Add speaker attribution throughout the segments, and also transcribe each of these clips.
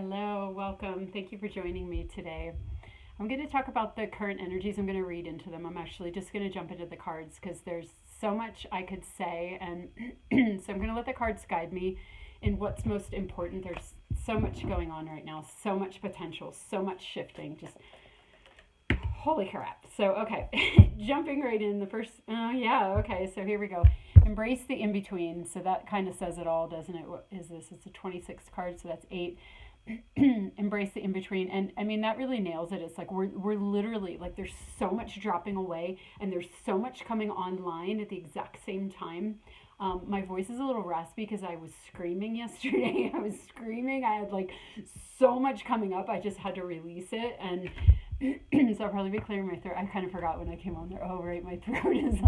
Speaker 1: Hello, welcome. Thank you for joining me today. I'm going to talk about the current energies. I'm going to read into them. I'm actually just going to jump into the cards because there's so much I could say, and so I'm going to let the cards guide me in what's most important. There's so much going on right now, so much potential, so much shifting. Just holy crap. So, okay, jumping right in. The first, okay, so here we go. Embrace the in between. So that kind of says it all, doesn't it? What is this? It's a 26 card, so that's 8. Embrace the in between. And I mean, that really nails it. It's like we're literally like there's so much dropping away and there's so much coming online at the exact same time. My voice is a little raspy because I was screaming yesterday. I was screaming. I had like so much coming up. I just had to release it. And so I'll probably be clearing my throat. I kind of forgot when I came on there. Oh, right, my throat is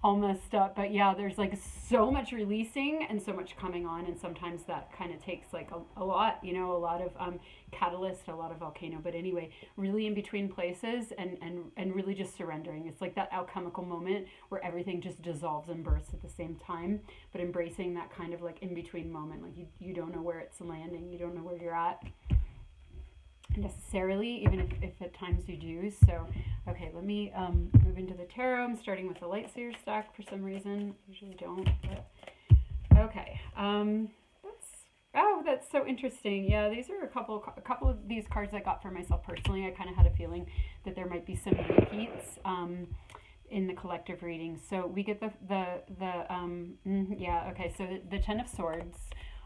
Speaker 1: all messed up. But yeah, there's like so much releasing and so much coming on. And sometimes that kind of takes like a lot, a lot of catalyst, a lot of volcano. But anyway, really in between places and really just surrendering. It's like that alchemical moment where everything just dissolves and bursts at the same time. But embracing that kind of like in between moment. Like you don't know where it's landing. You don't know where you're at necessarily, even if at times you do. So okay, let me move into the tarot. I'm starting with the light seer stack for some reason. Usually don't, but okay. That's so interesting. Yeah, these are a couple of these cards I got for myself personally. I kind of had a feeling that there might be some repeats in the collective reading. So we get so the Ten of Swords.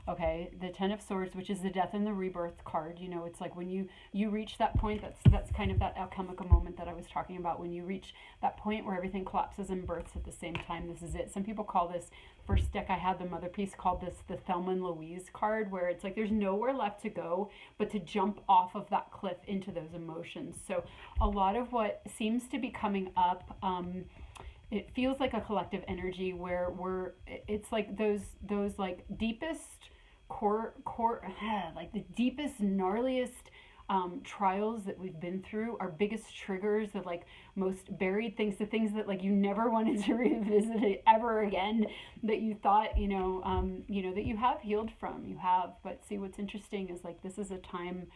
Speaker 1: Okay, the Ten of Swords, which is the death and the rebirth card. It's like when you reach that point, that's kind of that alchemical moment that I was talking about. When you reach that point where everything collapses and births at the same time, this is it. Some people call this, first deck I had, the Mother Piece, called this the Thelma and Louise card, where it's like there's nowhere left to go but to jump off of that cliff into those emotions. So a lot of what seems to be coming up, it feels like a collective energy where it's like those like deepest core like the deepest, gnarliest trials that we've been through, our biggest triggers, the like most buried things, the things that like you never wanted to revisit it ever again, that you thought that you have healed from. You have. But see, what's interesting is like this is a time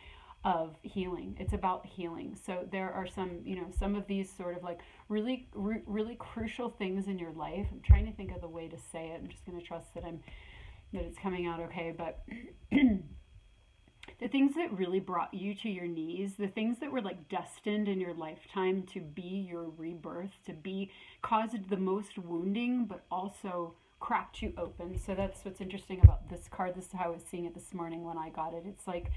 Speaker 1: of healing. It's about healing. So there are some of these sort of like really crucial things in your life. I'm trying to think of the way to say it. I'm just going to trust that it's coming out okay. But the things that really brought you to your knees, the things that were like destined in your lifetime to be your rebirth, to be caused the most wounding, but also cracked you open. So that's what's interesting about this card. This is how I was seeing it this morning when I got it. It's like,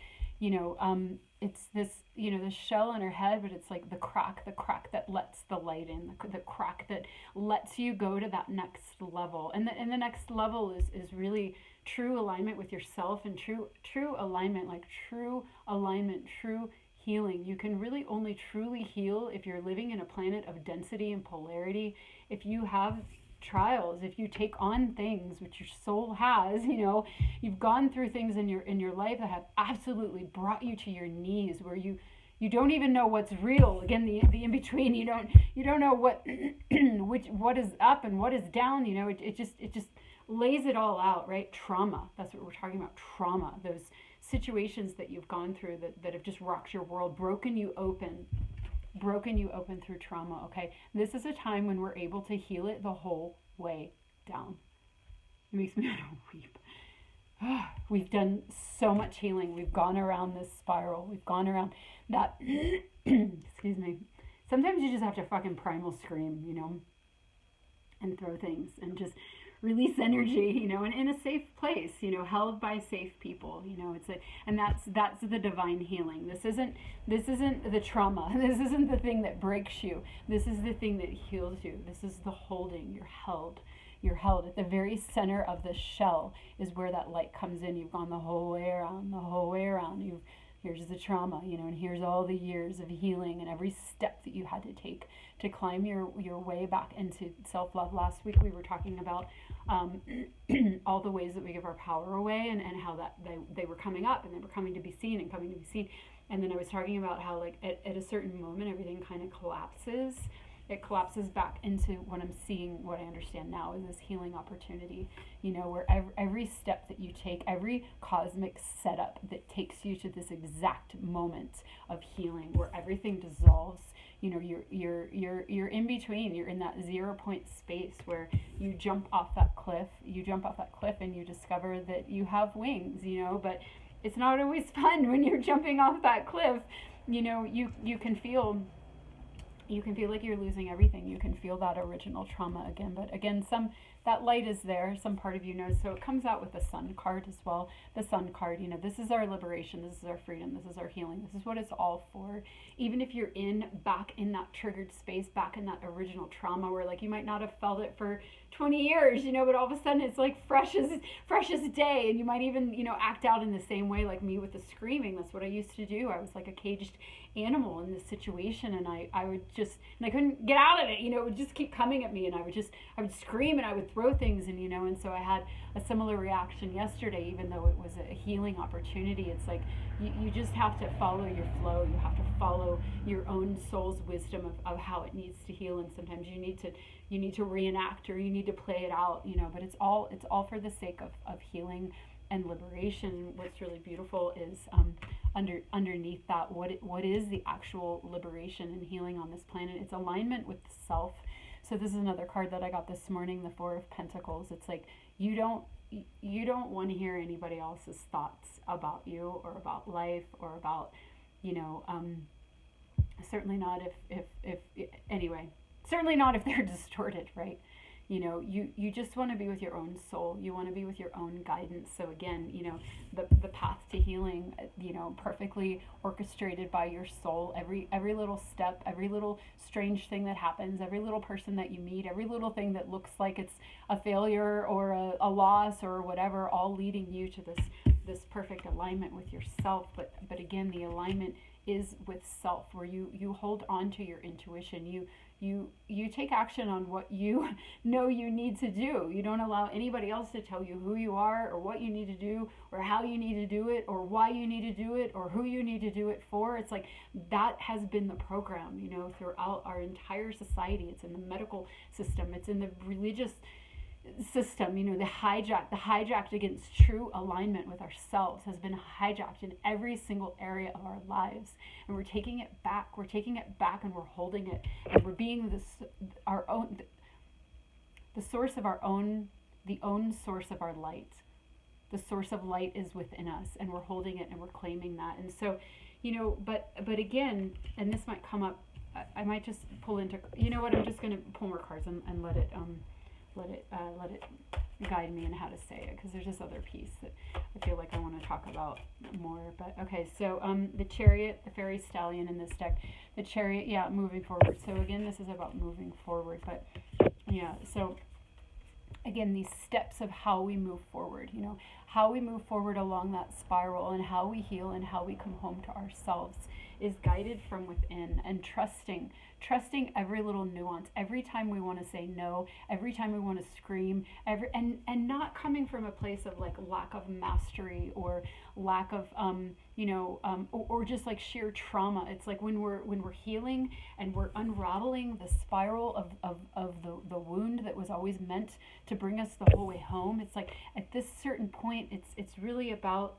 Speaker 1: it's this, the shell in her head, but it's like the crack that lets the light in, the crack that lets you go to that next level. And the next level is really true alignment with yourself and true alignment, true healing. You can really only truly heal if you're living in a planet of density and polarity. If you have trials, if you take on things which your soul has, you've gone through things in your life that have absolutely brought you to your knees, where you don't even know what's real. Again, the in between, you don't know what is up and what is down. It just lays it all out, right? Trauma, that's what we're talking about. Trauma, those situations that you've gone through that have just rocked your world, broken you open through trauma. Okay, this is a time when we're able to heal it the whole way down. It makes me want to weep. We've done so much healing. We've gone around this spiral. We've gone around that excuse me. Sometimes you just have to fucking primal scream, and throw things and just release energy, and in a safe place, held by safe people, and that's the divine healing. This isn't the trauma. This isn't the thing that breaks you. This is the thing that heals you. This is the holding. You're held at the very center of the shell is where that light comes in. You've gone the whole way around. Here's the trauma, and here's all the years of healing and every step that you had to take to climb your way back into self-love. Last week we were talking about all the ways that we give our power away and how that they were coming up and they were coming to be seen. And then I was talking about how like at a certain moment everything kind of collapses it collapses back into what I'm seeing, what I understand now is this healing opportunity, where every step that you take, every cosmic setup that takes you to this exact moment of healing where everything dissolves, you're in between, you're in that 0 point space where you jump off that cliff, and you discover that you have wings, but it's not always fun when you're jumping off that cliff. You can feel like you're losing everything. You can feel that original trauma again. But again, that light is there. Some part of you knows. So it comes out with the Sun card as well. The Sun card, this is our liberation. This is our freedom. This is our healing. This is what it's all for. Even if you're back in that triggered space, back in that original trauma where like you might not have felt it for 20 years, but all of a sudden it's like fresh as day. And you might even, act out in the same way like me with the screaming. That's what I used to do. I was like a caged animal in this situation, and I would just, and I couldn't get out of it, it would just keep coming at me, and I would scream, and I would throw things, and so I had a similar reaction yesterday, even though it was a healing opportunity. It's like you just have to follow your flow. You have to follow your own soul's wisdom of how it needs to heal, and sometimes you need to reenact, or you need to play it out, but it's all for the sake of healing and liberation. What's really beautiful is underneath that, what is the actual liberation and healing on this planet? It's alignment with the self. So this is another card that I got this morning, the Four of Pentacles. It's like you don't want to hear anybody else's thoughts about you or about life or about, certainly not if anyway, certainly not if they're distorted, right? You just want to be with your own soul. You want to be with your own guidance. So again, the path to healing, perfectly orchestrated by your soul. Every little step, every little strange thing that happens, every little person that you meet, every little thing that looks like it's a failure or a loss or whatever, all leading you to this perfect alignment with yourself. But again, the alignment is with self, where you hold on to your intuition. You take action on what you know you need to do. You don't allow anybody else to tell you who you are or what you need to do or how you need to do it or why you need to do it or who you need to do it for. It's like that has been the program, throughout our entire society. It's in the medical system. It's in the religious system, the hijacked against true alignment with ourselves has been hijacked in every single area of our lives, and we're taking it back and we're holding it, and we're being the source of our own, the own source of our light. The source of light is within us, and we're holding it and we're claiming that. And so, but again, and this might come up, I might just pull into, I'm just going to pull more cards and let it guide me in how to say it, because there's this other piece that I feel like I want to talk about more. But okay, so the Chariot, the fairy stallion in this deck, the Chariot, moving forward. So again, this is about moving forward, but so again, these steps of how we move forward, how we move forward along that spiral, and how we heal and how we come home to ourselves is guided from within, and trusting every little nuance, every time we want to say no, every time we want to scream, and not coming from a place of like lack of mastery or lack of or just like sheer trauma. It's like when we're healing and we're unraveling the spiral of the wound that was always meant to bring us the whole way home. It's like at this certain point, it's really about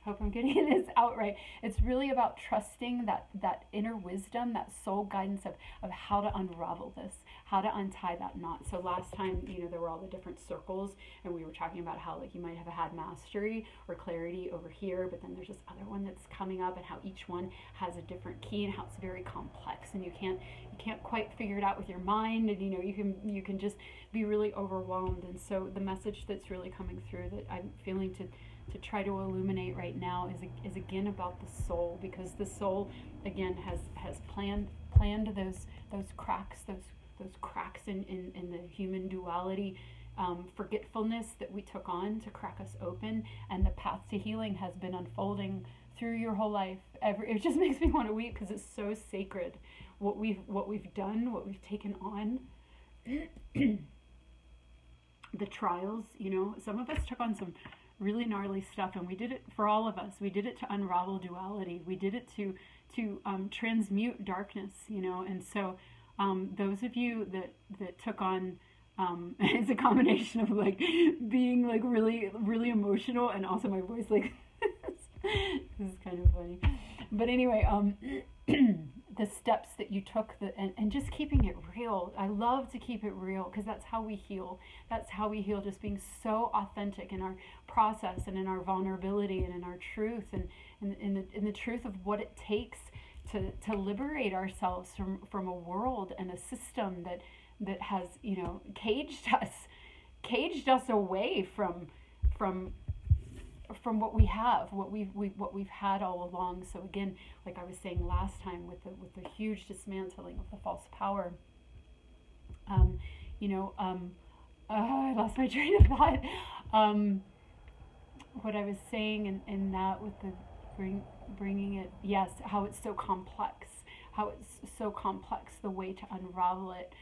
Speaker 1: hope I'm getting this out right. It's really about trusting that inner wisdom, that soul guidance of how to unravel this, how to untie that knot. So last time, there were all the different circles, and we were talking about how like you might have had mastery or clarity over here, but then there's this other one that's coming up, and how each one has a different key, and how it's very complex, and you can't quite figure it out with your mind, and you can just be really overwhelmed. And so the message that's really coming through that I'm feeling to try to illuminate right now is again about the soul, because the soul again has planned those cracks in the human duality, forgetfulness that we took on to crack us open, and the path to healing has been unfolding through your whole life. It just makes me want to weep, because it's so sacred what we've done, what we've taken on. The trials, some of us took on some really gnarly stuff, and we did it for all of us. We did it to unravel duality. We did it to transmute darkness, and so those of you that took on it's a combination of like being like really really emotional and also my voice like this is kind of funny, but anyway, the steps that you took, and just keeping it real. I love to keep it real because that's how we heal. That's how we heal, just being so authentic in our process and in our vulnerability and in our truth, and in the truth of what it takes to liberate ourselves from a world and a system that has, you know, caged us away from what we have, what we've had all along. So again, like I was saying last time, with the huge dismantling of the false power, you know, I lost my train of thought. What I was saying in that with the bringing it, yes, how it's so complex, the way to unravel it,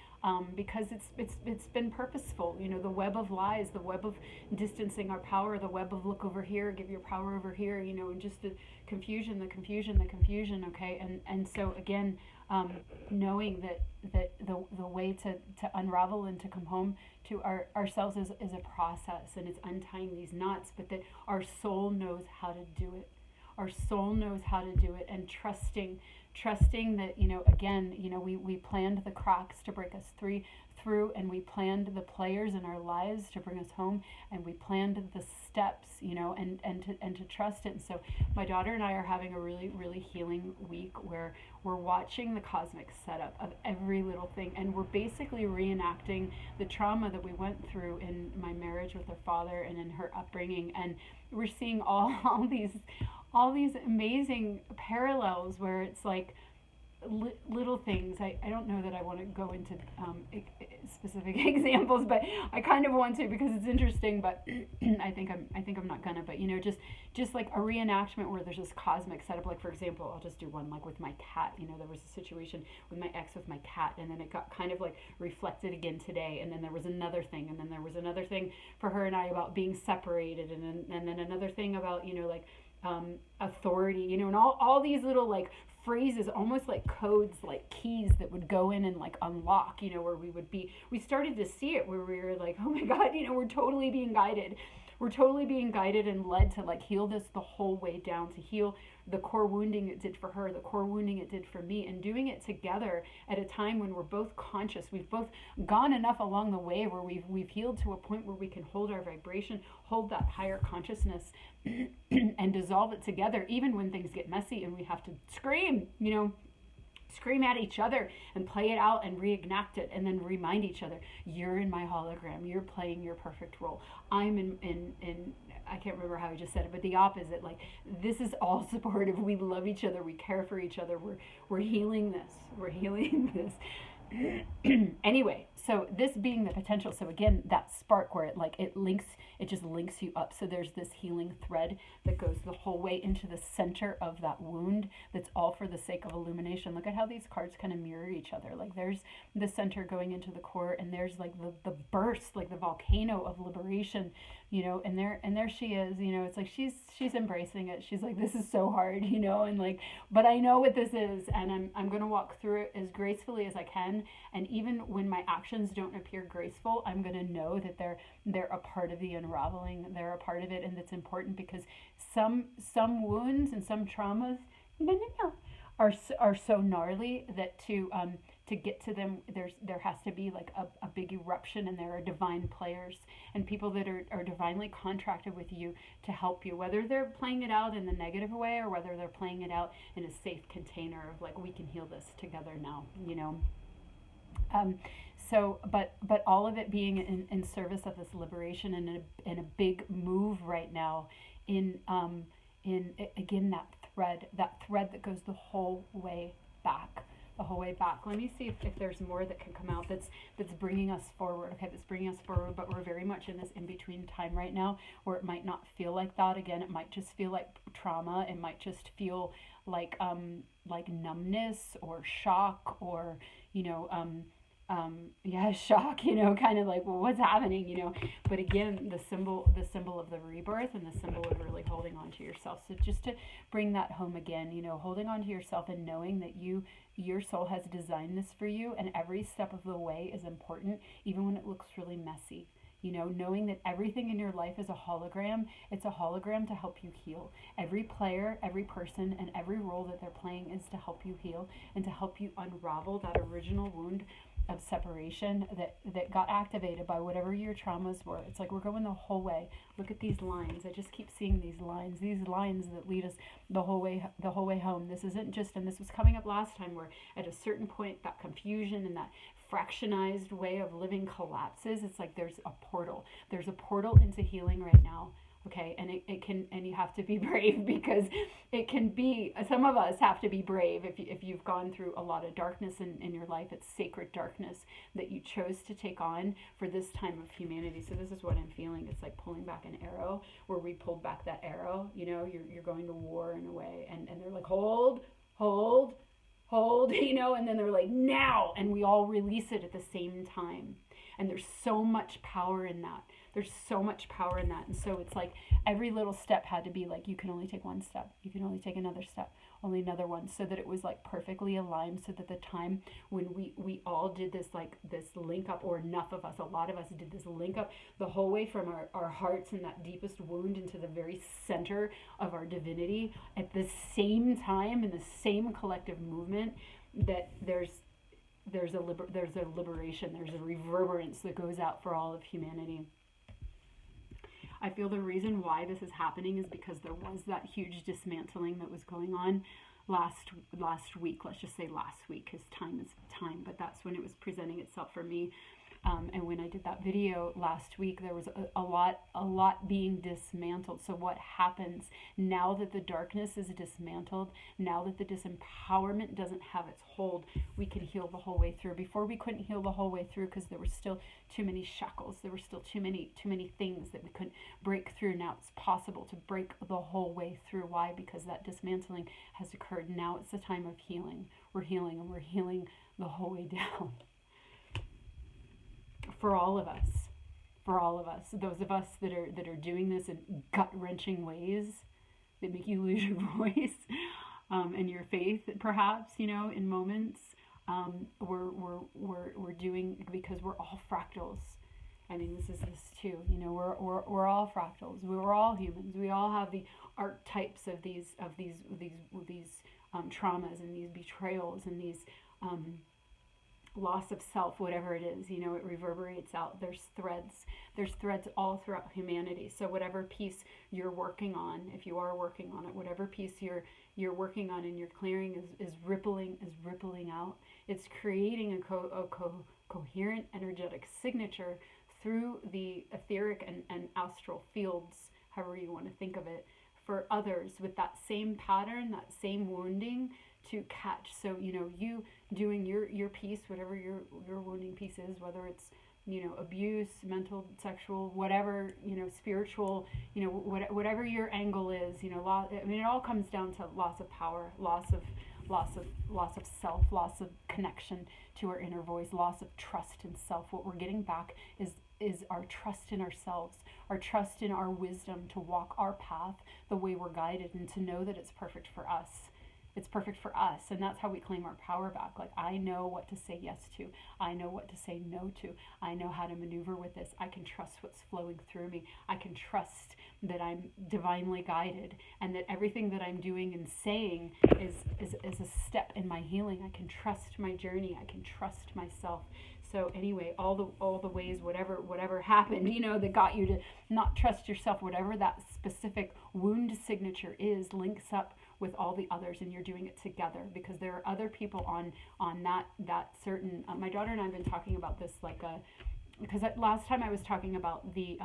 Speaker 1: because it's been purposeful. You know, the web of lies, the web of distancing our power, the web of look over here, give your power over here. You know, and just the confusion. Okay, and so again, knowing that the way to unravel and to come home to ourselves is a process, and it's untying these knots, but that our soul knows how to do it. Our soul knows how to do it, and trusting that, you know, again, you know, we planned the cracks to break us through, and we planned the players in our lives to bring us home, and we planned the steps, you know, and to trust it. And so my daughter and I are having a really really healing week where we're watching the cosmic setup of every little thing, and we're basically reenacting the trauma that we went through in my marriage with her father and in her upbringing, and we're seeing all these amazing parallels where it's like little things. I don't know that I want to go into specific examples, but I kind of want to because it's interesting. But I think I'm not gonna. But you know, just like a reenactment where there's this cosmic setup. Like for example, I'll just do one like with my cat. You know, there was a situation with my ex with my cat, and then it got kind of like reflected again today. And then there was another thing, and then there was another thing for her and I about being separated, and then another thing about, you know, like authority, you know, and all these little like phrases, almost like codes, like keys that would go in and like unlock, you know, where we started to see it where we were like, oh my God, you know, we're totally being guided and led to like heal this the whole way down, to heal the core wounding it did for her, the core wounding it did for me, and doing it together at a time when we're both conscious. We've both gone enough along the way where we've healed to a point where we can hold our vibration, hold that higher consciousness and dissolve it together, even when things get messy and we have to scream, you know, scream at each other and play it out and reenact it, and then remind each other, you're in my hologram, you're playing your perfect role, I'm in I can't remember how I just said it, but the opposite, like this is all supportive, we love each other, we care for each other, we're healing this anyway, so this being the potential, so again, that spark where it just links you up. So there's this healing thread that goes the whole way into the center of that wound, that's all for the sake of illumination. Look at how these cards kind of mirror each other. Like there's the center going into the core, and there's like the burst, like the volcano of liberation, you know, and there she is, you know, it's like she's embracing it. She's like, this is so hard, you know, and like, but I know what this is, and I'm going to walk through it as gracefully as I can. And even when my actions don't appear graceful, I'm going to know that they're a part of the unraveling, they're a part of it, and it's important because some wounds and some traumas are so gnarly that to get to them, there has to be like a big eruption, and there are divine players and people that are divinely contracted with you to help you, whether they're playing it out in the negative way or whether they're playing it out in a safe container of like, we can heal this together now, you know. So, but all of it being in service of this liberation, and in a big move right now in again that thread that goes the whole way back. Let me see if there's more that can come out that's bringing us forward. Okay, that's bringing us forward, but we're very much in this in-between time right now where it might not feel like that. Again, it might just feel like trauma. It might just feel like numbness or shock, or, you know, yeah, shock, kind of like, well, what's happening, but again, the symbol of the rebirth, and the symbol of really holding on to yourself. So just to bring that home again, holding on to yourself and knowing that your soul has designed this for you, and every step of the way is important, even when it looks really messy. Knowing that everything in your life is a hologram. It's a hologram to help you heal. Every player, every person, and every role that they're playing is to help you heal and to help you unravel that original wound of separation that got activated by whatever your traumas were. It's like we're going the whole way. Look at these lines. I just keep seeing these lines that lead us the whole way home. This isn't just, and this was coming up last time, where at a certain point that confusion and that fractionized way of living collapses. It's like there's a portal. There's a portal into healing right now. Okay, and it can, and you have to be brave, because it can be, some of us have to be brave if you've gone through a lot of darkness in your life. It's sacred darkness that you chose to take on for this time of humanity. So this is what I'm feeling. It's like pulling back an arrow, where we pulled back that arrow. You're going to war in a way, and they're like, hold, and then they're like, now, and we all release it at the same time. And there's so much power in that. There's so much power in that. And so it's like every little step had to be like, you can only take one step. You can only take another step, only another one, so that it was like perfectly aligned, so that the time when we all did this, like this link up, or enough of us, a lot of us did this link up the whole way from our hearts and that deepest wound into the very center of our divinity at the same time, in the same collective movement, that there's a liberation, there's a reverberance that goes out for all of humanity. I feel the reason why this is happening is because there was that huge dismantling that was going on last week. Let's just say last week, because time is time, but that's when it was presenting itself for me. And when I did that video last week, there was a lot being dismantled. So what happens now that the darkness is dismantled, now that the disempowerment doesn't have its hold, we can heal the whole way through. Before, we couldn't heal the whole way through because there were still too many shackles. There were still too many things that we couldn't break through. Now it's possible to break the whole way through. Why? Because that dismantling has occurred. Now it's the time of healing. We're healing, and we're healing the whole way down. For all of us, those of us that are doing this in gut-wrenching ways that make you lose your voice, and your faith, perhaps, in moments, we're doing, because we're all fractals. I mean, this too. We're all fractals. We're all humans. We all have the archetypes of these traumas, and these betrayals, and these loss of self, whatever it is. It reverberates out. There's threads all throughout humanity. So whatever piece you're working on, if you are working on it, whatever piece you're working on and you're clearing is rippling out. It's creating a coherent energetic signature through the etheric and astral fields, however you want to think of it, for others with that same pattern, that same wounding to catch. So you doing your piece, whatever your wounding piece is, whether it's abuse, mental, sexual, whatever, spiritual, whatever your angle is, it all comes down to loss of power, loss of self, loss of connection to our inner voice, loss of trust in self. What we're getting back is our trust in ourselves, our trust in our wisdom to walk our path the way we're guided, and to know that it's perfect for us. It's perfect for us, and that's how we claim our power back. Like, I know what to say yes to. I know what to say no to. I know how to maneuver with this. I can trust what's flowing through me. I can trust that I'm divinely guided, and that everything that I'm doing and saying is a step in my healing. I can trust my journey. I can trust myself. So anyway, all the ways, whatever happened, that got you to not trust yourself, whatever that specific wound signature is, links up with all the others, and you're doing it together, because there are other people on that certain. My daughter and I have been talking about this, because last time I was talking about the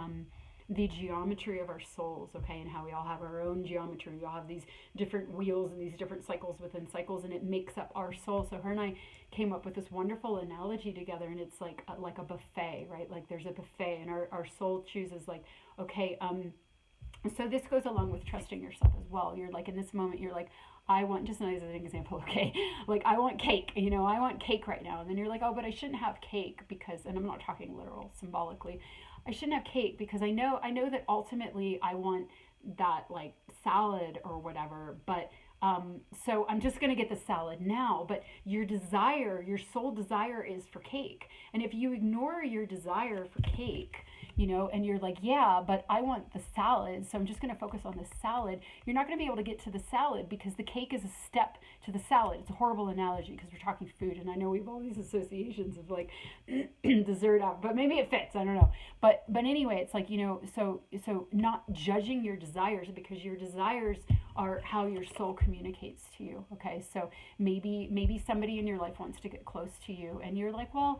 Speaker 1: geometry of our souls, okay, and how we all have our own geometry. We all have these different wheels and these different cycles within cycles, and it makes up our soul. So her and I came up with this wonderful analogy together, and it's like a buffet, right? Like there's a buffet, and our soul chooses, like, okay, So this goes along with trusting yourself as well. You're like, in this moment, you're like, I want, just as an example, okay, like I want cake, I want cake right now. And then you're like, oh, but I shouldn't have cake because, and I'm not talking literal, symbolically, I shouldn't have cake because I know that ultimately I want that like salad or whatever, but so I'm just going to get the salad now. But your desire, your soul desire is for cake. And if you ignore your desire for cake, and you're like, yeah, but I want the salad, so I'm just going to focus on the salad. You're not going to be able to get to the salad because the cake is a step to the salad. It's a horrible analogy because we're talking food, and I know we have all these associations of like dessert out, but maybe it fits. I don't know. But anyway, it's like, so not judging your desires because your desires are how your soul communicates to you. Okay, so maybe somebody in your life wants to get close to you, and you're like, well,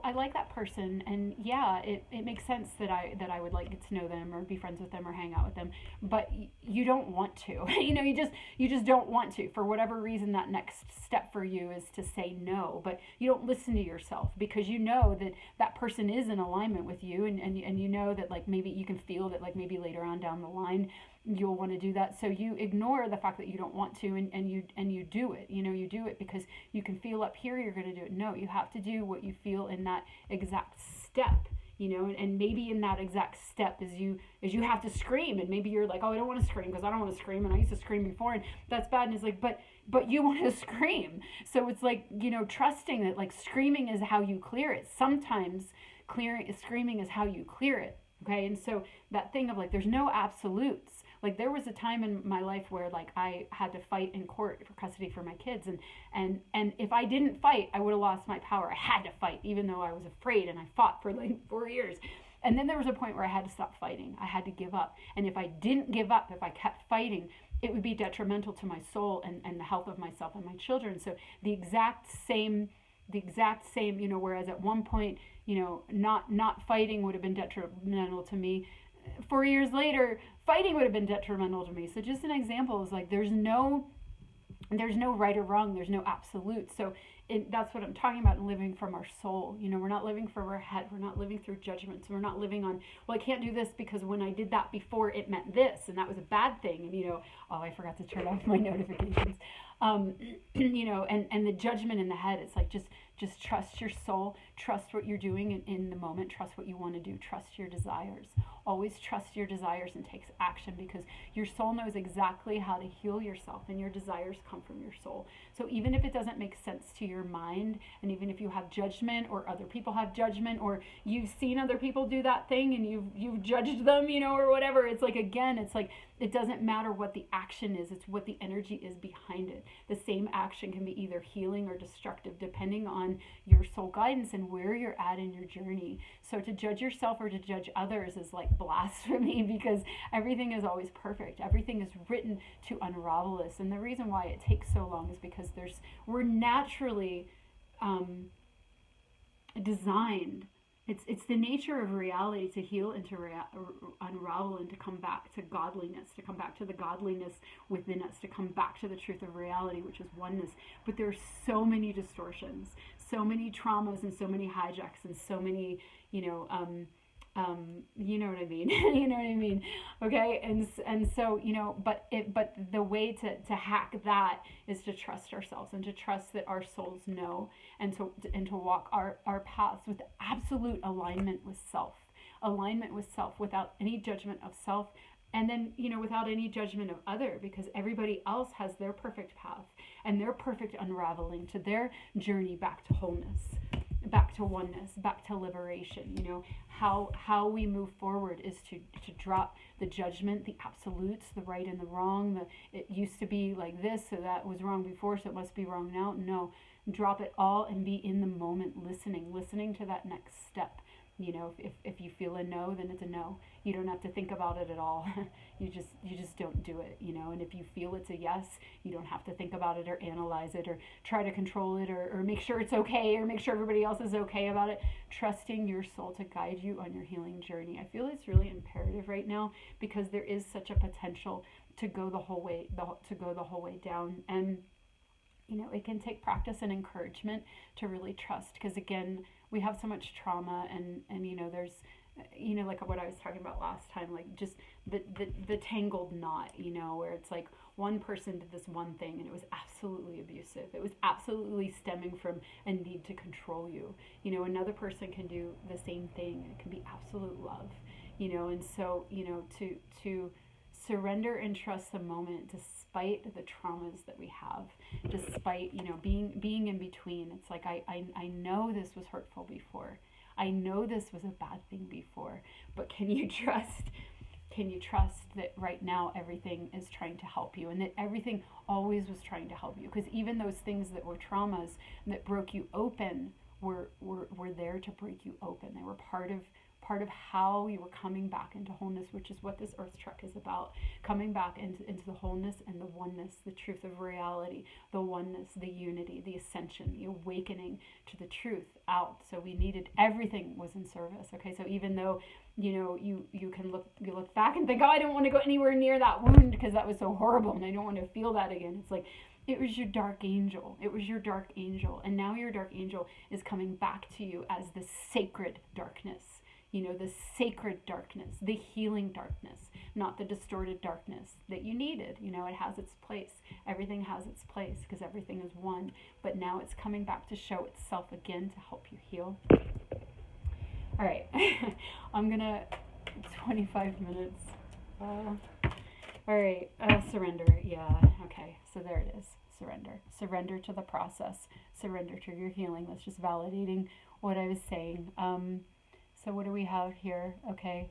Speaker 1: I like that person, and yeah, it makes sense that I would like get to know them or be friends with them or hang out with them, but you don't want to. You just don't want to for whatever reason. That next step for you is to say no, but you don't listen to yourself because you know that that person is in alignment with you, and you know that like maybe you can feel that like maybe later on down the line you'll want to do that, so you ignore the fact that you don't want to, and you do it. You do it because you can feel up here you're going to do it. No, you have to do what you feel in that exact step. And maybe in that exact step is you have to scream, and maybe you're like, oh, I don't want to scream because I don't want to scream, and I used to scream before, and that's bad. And it's like, but you want to scream. So it's like, trusting that like screaming is how you clear it. Sometimes screaming is how you clear it. Okay. And so that thing of like, there's no absolutes. Like there was a time in my life where like I had to fight in court for custody for my kids, and if I didn't fight, I would have lost my power. I had to fight, even though I was afraid, and I fought for like 4 years. And then there was a point where I had to stop fighting. I had to give up. And if I didn't give up, if I kept fighting, it would be detrimental to my soul and the health of myself and my children. So the exact same, whereas at one point, not fighting would have been detrimental to me. 4 years later, fighting would have been detrimental to me. So just an example is like there's no right or wrong. There's no absolute. So that's what I'm talking about in living from our soul. We're not living from our head. We're not living through judgments. We're not living on, well, I can't do this because when I did that before, it meant this, and that was a bad thing. And oh, I forgot to turn off my notifications. And the judgment in the head. It's like just trust your soul, trust what you're doing in the moment, trust what you want to do, trust your desires. Always trust your desires and take action because your soul knows exactly how to heal yourself, and your desires come from your soul. So even if it doesn't make sense to your mind, and even if you have judgment or other people have judgment, or you've seen other people do that thing and you've judged them, or whatever, it's like, again, it's like it doesn't matter what the action is, it's what the energy is behind it. The same action can be either healing or destructive depending on your soul guidance and where you're at in your journey. So to judge yourself or to judge others is like blasphemy because everything is always perfect. Everything is written to unravel us. And the reason why it takes so long is because we're naturally designed. It's the nature of reality to heal and to unravel and to come back to godliness, to come back to the godliness within us, to come back to the truth of reality, which is oneness. But there are so many distortions, so many traumas, and so many hijacks, and so many, you know what I mean? You know what I mean? Okay. And so, but the way to hack that is to trust ourselves and to trust that our souls know, and to walk our paths with absolute alignment with self without any judgment of self. And then, without any judgment of other, because everybody else has their perfect path and their perfect unraveling to their journey back to wholeness, back to oneness, back to liberation. How we move forward is to drop the judgment, the absolutes, the right and the wrong. It used to be like this, so that was wrong before, so it must be wrong now. No, drop it all and be in the moment, listening to that next step. If you feel a no, then it's a no. You don't have to think about it at all. You just don't do it, And if you feel it's a yes, you don't have to think about it or analyze it or try to control it or make sure it's okay or make sure everybody else is okay about it. Trusting your soul to guide you on your healing journey. I feel it's really imperative right now because there is such a potential to go the whole way down. And it can take practice and encouragement to really trust, because again, we have so much trauma, and like what I was talking about last time, like just the tangled knot, where it's like one person did this one thing and it was absolutely abusive. It was absolutely stemming from a need to control you. Another person can do the same thing and it can be absolute love, and so, to surrender and trust the moment despite the traumas that we have, despite, being in between. It's like, I know this was hurtful before. I know this was a bad thing before, but can you trust that right now everything is trying to help you, and that everything always was trying to help you? Because even those things that were traumas that broke you open were there to break you open. They were part of how you were coming back into wholeness, which is what this earth trek is about. Coming back into the wholeness and the oneness, the truth of reality, the oneness, the unity, the ascension, the awakening to the truth out. So we needed, everything was in service. Okay, so even though you can look back and think, oh, I don't want to go anywhere near that wound because that was so horrible and I don't want to feel that again. It's like, it was your dark angel. It was your dark angel. And now your dark angel is coming back to you as the sacred darkness. The sacred darkness, the healing darkness, not the distorted darkness that you needed. It has its place. Everything has its place because everything is one. But now it's coming back to show itself again to help you heal. All right. I'm going to, 25 minutes. All right. Surrender. Yeah. Okay. So there it is. Surrender. Surrender to the process. Surrender to your healing. That's just validating what I was saying. So what do we have here? Okay,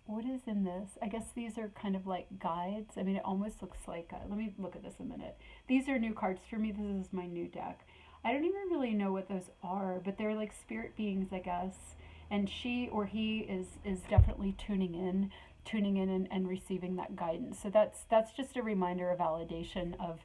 Speaker 1: what is in this? I guess these are kind of like guides. I mean, it almost looks like, let me look at this a minute. These are new cards for me. This is my new deck. I don't even really know what those are, but they're like spirit beings, I guess. And she or he is definitely tuning in and receiving that guidance. So that's just a reminder, a validation of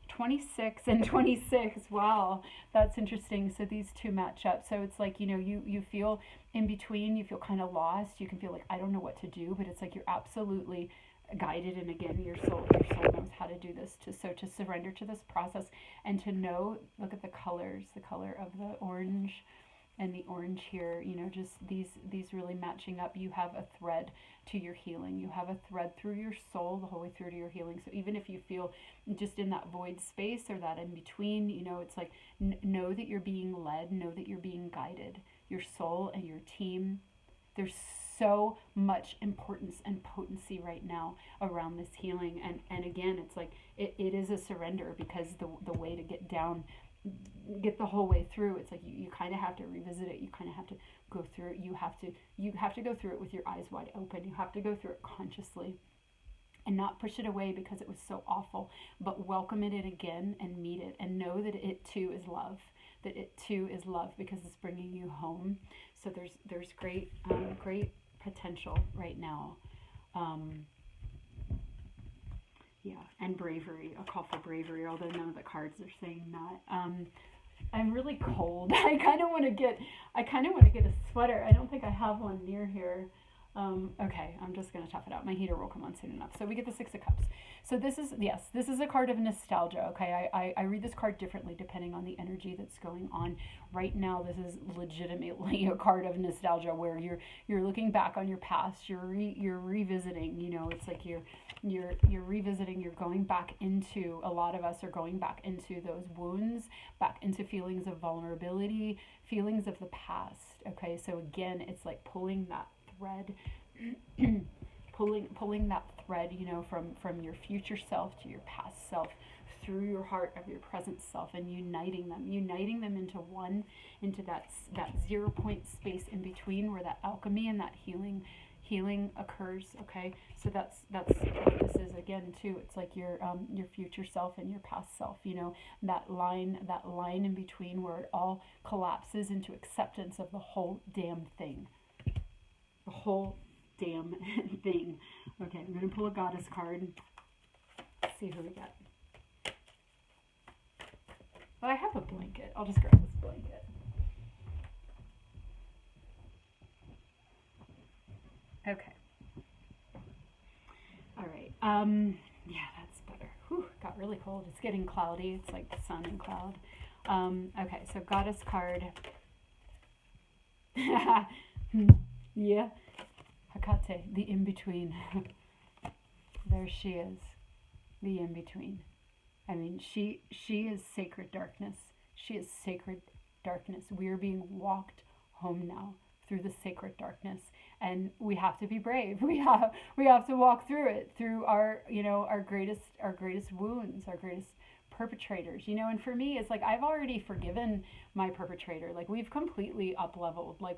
Speaker 1: 26 and 26. Wow, that's interesting. So these two match up. So it's like, you feel in between, you feel kind of lost. You can feel like, I don't know what to do, but it's like you're absolutely guided. And again, your soul knows how to do this. To surrender to this process and to know, look at the colors, the color of the orange and the orange here, just these really matching up. You have a thread to your healing. You have a thread through your soul the whole way through to your healing. So even if you feel just in that void space or that in between, it's like, know that you're being led, know that you're being guided. Your soul and your team, there's so much importance and potency right now around this healing. And again, it's like, it is a surrender, because the way to get the whole way through, it's like you kind of have to revisit it. You kind of have to go through it. You have to go through it with your eyes wide open. You have to go through it consciously and not push it away because it was so awful, but welcome it in again and meet it and know that it too is love, because it's bringing you home. So there's great potential right now. Yeah, and bravery, a call for bravery, although none of the cards are saying that. I'm really cold. I kind of want to get a sweater. I don't think I have one near here. Okay, I'm just going to tough it out. My heater will come on soon enough. So we get the Six of Cups. So this is a card of nostalgia. Okay, I read this card differently depending on the energy that's going on. Right now, this is legitimately a card of nostalgia where you're looking back on your past. You're revisiting. It's like you're revisiting. You're going back into, a lot of us are going back into those wounds, back into feelings of vulnerability, feelings of the past. Okay, so again, it's like pulling that thread, pulling that thread, from your future self to your past self, through your heart of your present self, and uniting them into one, into that 0 point space in between where that alchemy and that healing occurs. Okay, so that's what this is again too. It's like your future self and your past self, that line in between where it all collapses into acceptance of the whole damn thing. The whole damn thing. Okay, I'm going to pull a goddess card. Let's see who we got. Oh, I have a blanket. I'll just grab this blanket. Okay. All right. Yeah, that's better. Whew, got really cold. It's getting cloudy. It's like the sun and cloud. Okay, so goddess card. Yeah. Hecate, the in-between. There she is, the in-between. I mean, she is sacred darkness. She is sacred darkness. We are being walked home now through the sacred darkness, and we have to be brave. We have to walk through it, through our, our greatest wounds, our greatest perpetrators, and for me it's like I've already forgiven my perpetrator. Like we've completely up leveled. Like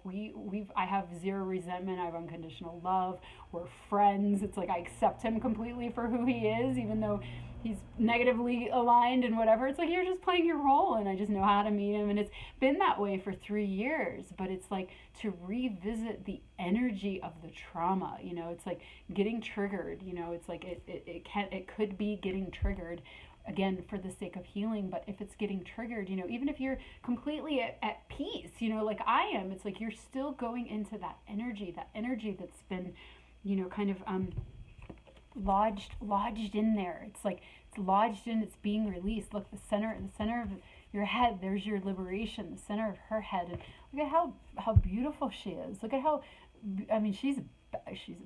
Speaker 1: I have zero resentment. I have unconditional love. We're friends. It's like I accept him completely for who he is, even though he's negatively aligned and whatever. It's like you're just playing your role, and I just know how to meet him, and it's been that way for 3 years. But it's like to revisit the energy of the trauma. It's like getting triggered. It's like it could be getting triggered again for the sake of healing. But if it's getting triggered, even if you're completely at peace, like I am, it's like you're still going into that energy that's been, kind of lodged in there. It's like it's lodged in, it's being released. Look, the center of your head, there's your liberation. The center of her head, and look at how beautiful she is. Look at how, I mean, she's a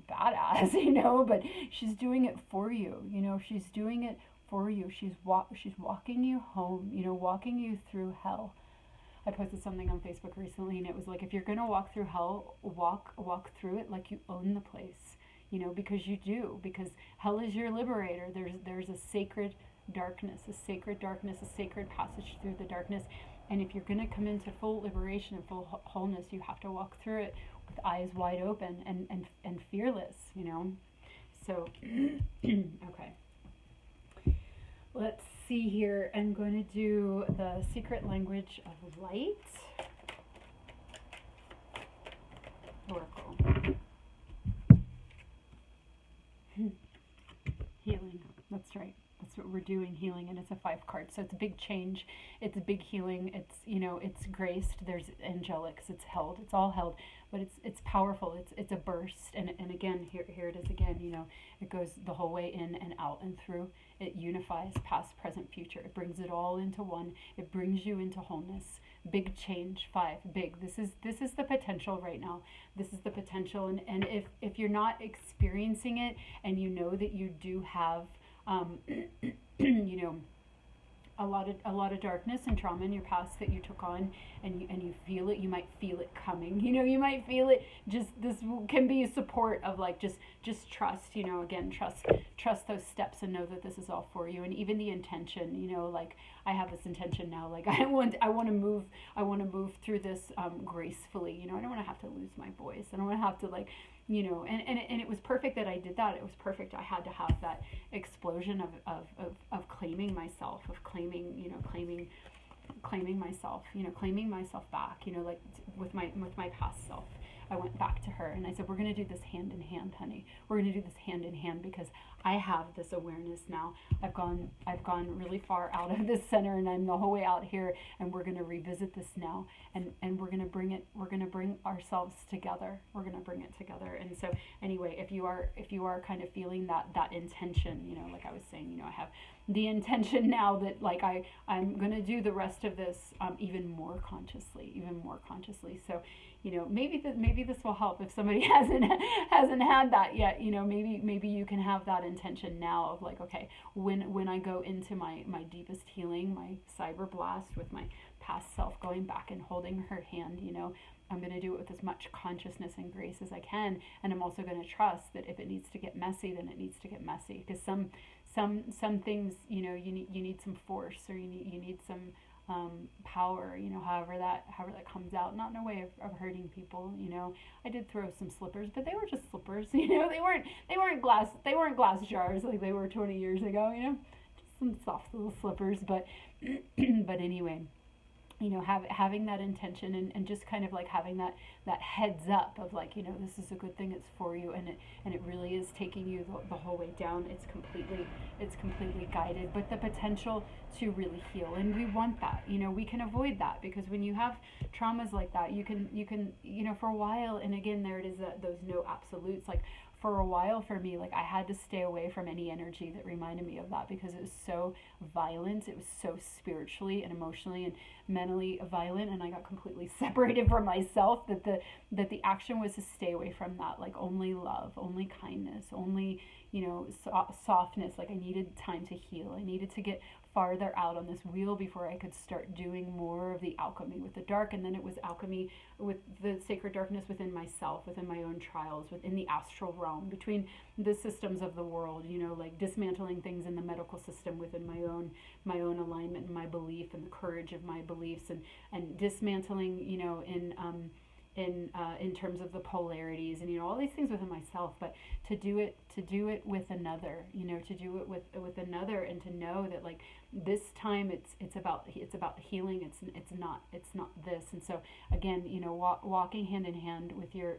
Speaker 1: badass, but she's doing it for you. She's doing it for you. She's walking you home. Walking you through hell. I posted something on Facebook recently, and it was like, if you're gonna walk through hell, walk through it like you own the place. Because you do. Because hell is your liberator. There's a sacred darkness, a sacred passage through the darkness. And if you're going to come into full liberation and full wholeness, you have to walk through it with eyes wide open and fearless, So, okay. Let's see here. I'm going to do the secret language of light. Oracle. Healing. That's right. That's what we're doing, healing, and it's a 5 card. So it's a big change. It's a big healing. It's, it's graced. There's angelics. It's held. It's all held, but it's powerful. It's a burst. And again, here it is again, it goes the whole way in and out and through. It unifies past, present, future. It brings it all into one. It brings you into wholeness. Big change. 5, big. This is the potential right now. This is the potential. And if you're not experiencing it, and that you do have a lot of darkness and trauma in your past that you took on, and you feel it, you might feel it coming, you might feel it. Just this can be a support of like just trust, again, trust those steps and know that this is all for you. And even the intention, like I have this intention now, like I want to move through this gracefully. I don't want to have to lose my voice. I don't want to have to like, and it was perfect that I did that. It was perfect. I had to have that explosion of claiming myself, of claiming myself, claiming myself back, like with my past self. I went back to her and I said, we're going to do this hand in hand, honey. We're going to do this hand in hand because I have this awareness now. I've gone really far out of this center, and I'm the whole way out here, and we're going to revisit this now, and we're going to bring ourselves together. We're going to bring it together. And so anyway, if you are kind of feeling that intention, like I was saying, I have the intention now that like I'm going to do the rest of this even more consciously. So maybe this will help if somebody hasn't had that yet. Maybe you can have that intention now of like, okay, when I go into my deepest healing, my cyber blast with my past self, going back and holding her hand, I'm going to do it with as much consciousness and grace as I can. And I'm also going to trust that if it needs to get messy, then it needs to get messy. Because some things, you need some force, or you need some power, however that comes out, not in a way of hurting people. I did throw some slippers, but they were just slippers. They weren't glass jars like they were 20 years ago. Just some soft little slippers. But but anyway, having that intention, and just kind of like having that heads up of like, this is a good thing, it's for you, and it really is taking you the whole way down. It's completely guided, but the potential to really heal, and we want that. We can avoid that, because when you have traumas like that, you can for a while, and again, there it is, those no absolutes. Like for a while for me, like I had to stay away from any energy that reminded me of that, because it was so violent. It was so spiritually and emotionally and mentally violent, and I got completely separated from myself, that the action was to stay away from that. Like only love, only kindness, only, softness. Like I needed time to heal. I needed to get farther out on this wheel before I could start doing more of the alchemy with the dark. And then it was alchemy with the sacred darkness within myself, within my own trials, within the astral realm, between the systems of the world, like dismantling things in the medical system within my own alignment and my belief and the courage of my beliefs, and dismantling, in terms of the polarities and all these things within myself. But to do it with another, to do it with another, and to know that like this time it's about healing. It's not this. And so again, walking hand in hand with your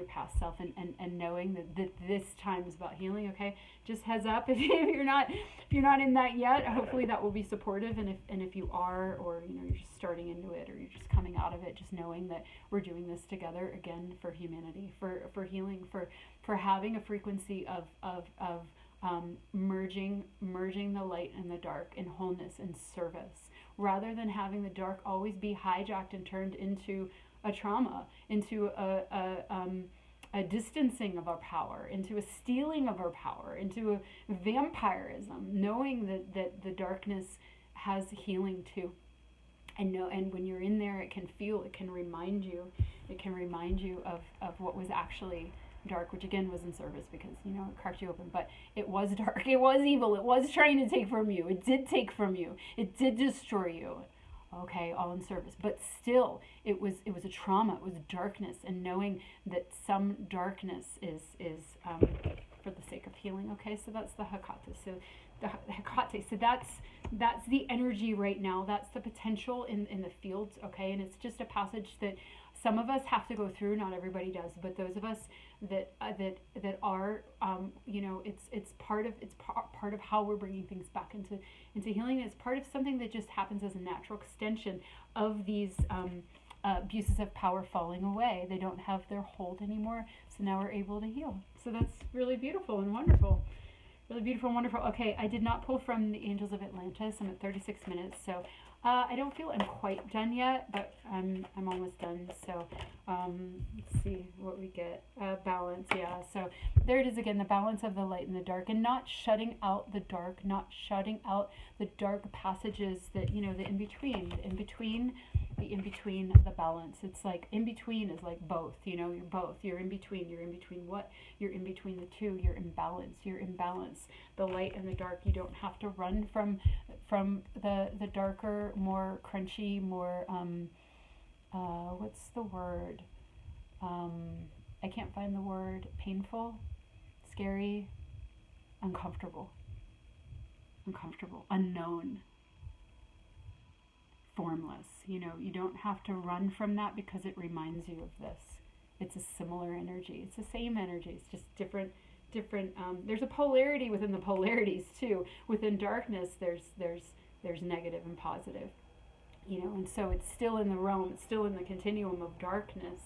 Speaker 1: past self, and knowing that this time is about healing. Okay, just heads up, if you're not in that yet, hopefully that will be supportive. And if you are, or you're just starting into it, or you're just coming out of it, just knowing that we're doing this together again for humanity, for healing, for having a frequency of merging the light and the dark in wholeness and service, rather than having the dark always be hijacked and turned into a trauma, into a distancing of our power, into a stealing of our power, into a vampirism. Knowing that the darkness has healing too, and when you're in there, it can remind you of what was actually dark, which again was in service, because it cracked you open. But it was dark, it was evil, it was trying to take from you, it did take from you, it did destroy you. Okay, all in service, but still, it was a trauma. It was darkness, and knowing that some darkness is for the sake of healing. Okay, so that's the Hecate. So the Hecate. So that's the energy right now. That's the potential in the fields. Okay, and it's just a passage that some of us have to go through. Not everybody does, but those of us that are, it's part of how we're bringing things back into healing. It's part of something that just happens as a natural extension of these abuses of power falling away. They don't have their hold anymore, so now we're able to heal. So that's really beautiful and wonderful. Really beautiful and wonderful. Okay, I did not pull from the Angels of Atlantis. I'm at 36 minutes, so I don't feel I'm quite done yet, but I'm almost done. So let's see what we get. Balance, yeah. So there it is again, the balance of the light and the dark, and not shutting out the dark, not shutting out the dark passages that, the in between, the balance. It's like in between is like both, you're both. You're in between what? You're in between the two. You're in balance. The light and the dark. You don't have to run from the darker, more crunchy, more what's the word? I can't find the word. Painful, scary, uncomfortable, unknown, formless. You don't have to run from that, because it reminds you of this. It's a similar energy. It's the same energy. It's just different. There's a polarity within the polarities too. Within darkness, there's negative and positive. And so it's still in the realm. It's still in the continuum of darkness,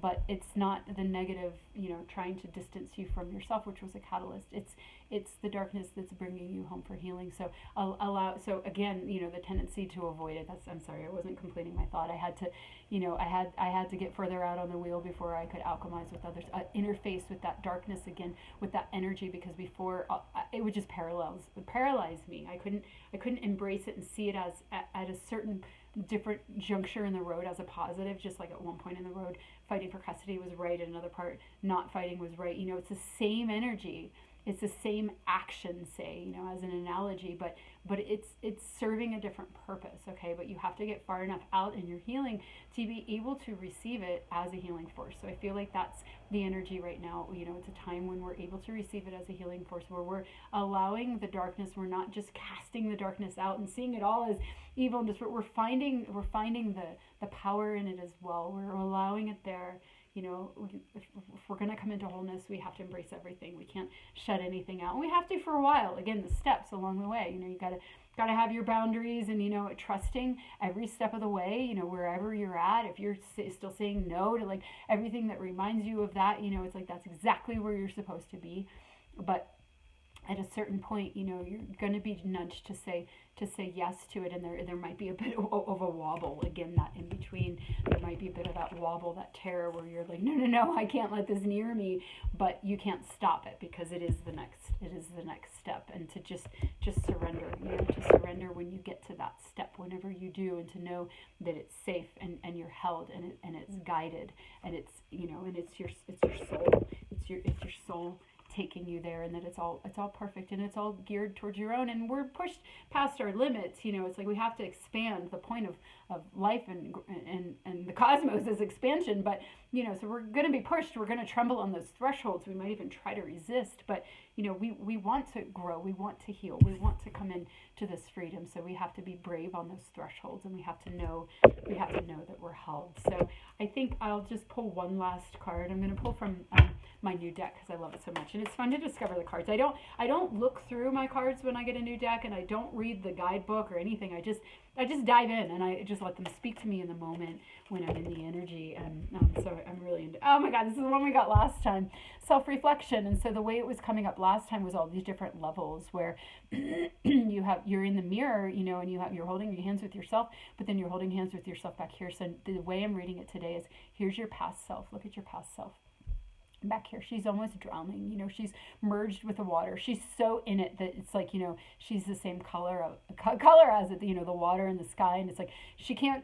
Speaker 1: but it's not the negative, trying to distance you from yourself, which was a catalyst. It's the darkness that's bringing you home for healing. So so again, the tendency to avoid it. I'm sorry, I wasn't completing my thought. I had to, I had to get further out on the wheel before I could alchemize with others, interface with that darkness again, with that energy, because before it would just paralyze me. I couldn't embrace it and see it as at a certain different juncture in the road as a positive. Just like at one point in the road, fighting for custody was right, at another part not fighting was right. It's the same energy, it's the same action, say, as an analogy, but it's serving a different purpose. Okay, but you have to get far enough out in your healing to be able to receive it as a healing force. So I feel like that's the energy right now. It's a time when we're able to receive it as a healing force, where we're allowing the darkness. We're not just casting the darkness out and seeing it all as evil and disparate. We're finding the power in it as well. We're allowing it there, if we're going to come into wholeness, we have to embrace everything. We can't shut anything out. And we have to for a while. Again, the steps along the way. You gotta have your boundaries, and trusting every step of the way. Wherever you're at, if you're still saying no to like everything that reminds you of that, it's like that's exactly where you're supposed to be. But at a certain point, you're going to be nudged to say yes to it, and there might be a bit of a wobble. Again, that in between, there might be a bit of that wobble, that terror, where you're like, no, I can't let this near me, but you can't stop it, because it is the next step. And to just surrender, to surrender when you get to that step, whenever you do, and to know that it's safe, and you're held, and it's guided, and it's and it's your soul, it's your soul taking you there, and that it's all perfect, and it's all geared towards your own. And we're pushed past our limits. It's like we have to expand. The point of life and the cosmos is expansion. But so we're going to be pushed. We're going to tremble on those thresholds. We might even try to resist. But we want to grow. We want to heal. We want to come in to this freedom. So we have to be brave on those thresholds, and we have to know that we're held. So I think I'll just pull one last card. I'm going to pull from my new deck, because I love it so much, and it's fun to discover the cards. I don't look through my cards when I get a new deck, and I don't read the guidebook or anything. I just dive in, and I just let them speak to me in the moment when I'm in the energy. And so I'm really into. Oh my God, this is the one we got last time, self-reflection. And so the way it was coming up last time was all these different levels where you're in the mirror, and you're holding your hands with yourself, but then you're holding hands with yourself back here. So the way I'm reading it today is, here's your past self. Look at your past self. Back here, she's almost drowning. She's merged with the water. She's so in it that it's like, she's the same color as it, the water and the sky. And it's like she can't,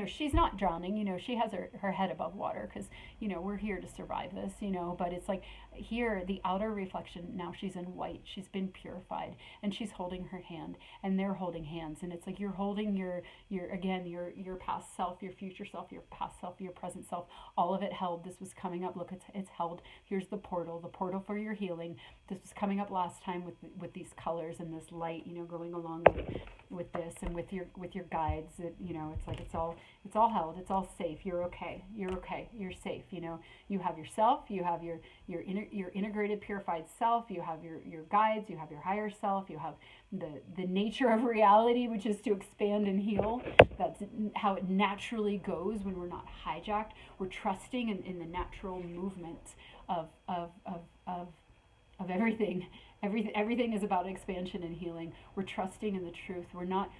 Speaker 1: she's not drowning. She has her head above water, because we're here to survive this. But it's like here, the outer reflection, now she's in white. She's been purified, and she's holding her hand, and they're holding hands. And it's like you're holding your past self, your future self, your past self, your present self, all of it held. This was coming up. Look, it's held. Here's the portal for your healing. This was coming up last time with these colors and this light, going along with this, and with your guides. It's like it's all held. It's all safe. You're okay. You're safe. You have yourself. You have your integrated, purified self. You have your guides. You have your higher self. You have the nature of reality, which is to expand and heal. That's how it naturally goes when we're not hijacked. We're trusting in the natural movement of everything. Everything is about expansion and healing. We're trusting in the truth. We're not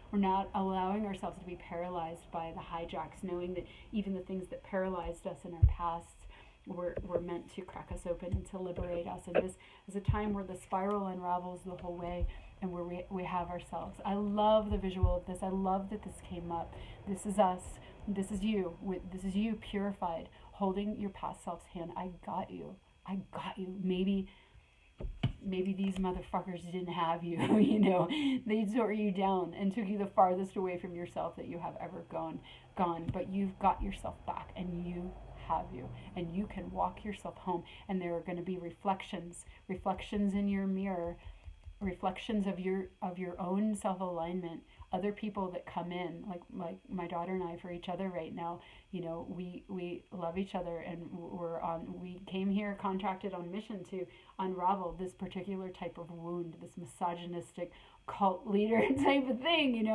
Speaker 1: allowing ourselves to be paralyzed by the hijacks, knowing that even the things that paralyzed us in our past were meant to crack us open and to liberate us. And this is a time where the spiral unravels the whole way, and where we have ourselves. I love the visual of this. I love that this came up. This is us. This is you. This is you purified, holding your past self's hand. I got you. Maybe these motherfuckers didn't have you. They tore you down and took you the farthest away from yourself that you have ever gone. But you've got yourself back, and you have you, and you can walk yourself home. And there are going to be reflections in your mirror, reflections of your own self-alignment, other people that come in, like my daughter and I, for each other right now. We love each other, and we came here contracted on mission to unravel this particular type of wound, this misogynistic cult leader type of thing.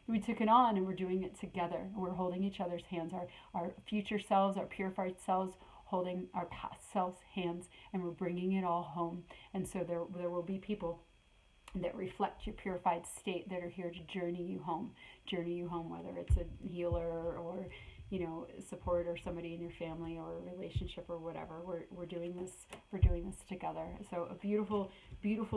Speaker 1: We took it on, and we're doing it together. We're holding each other's hands, our future selves, our purified selves, holding our past selves' hands, and we're bringing it all home. And so there will be people that reflect your purified state that are here to journey you home, whether it's a healer or support, or somebody in your family, or a relationship, or whatever. We're doing this together. So a beautiful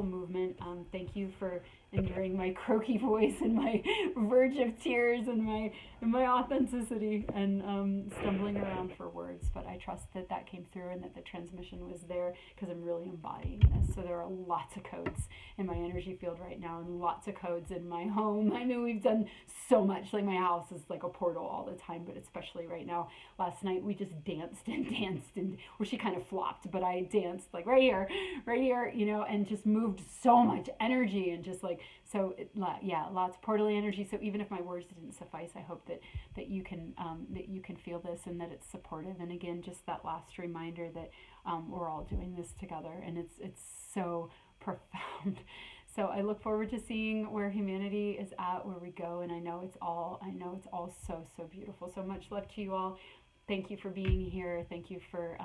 Speaker 1: movement. Thank you for enduring my croaky voice and my verge of tears and my authenticity and stumbling around for words. But I trust that came through, and that the transmission was there, because I'm really embodying this. So there are lots of codes in my energy field right now, and lots of codes in my home. I mean, we've done so much. Like, my house is like a portal all the time, but especially right now. Last night we just danced, or she kind of flopped, but I danced like right here, and just moved so much energy, and just like So yeah, lots of portal energy. So even if my words didn't suffice, I hope that you can feel this and that it's supportive. And again, just that last reminder that we're all doing this together, and it's so profound. So I look forward to seeing where humanity is at, where we go, and I know it's all so beautiful. So much love to you all. Thank you for being here. Thank you for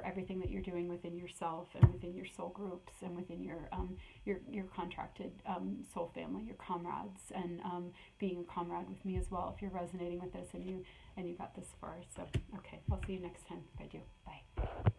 Speaker 1: everything that you're doing within yourself and within your soul groups and within your contracted soul family, your comrades, and being a comrade with me as well. If you're resonating with this and you got this far, so okay, I'll see you next time. If I do, bye.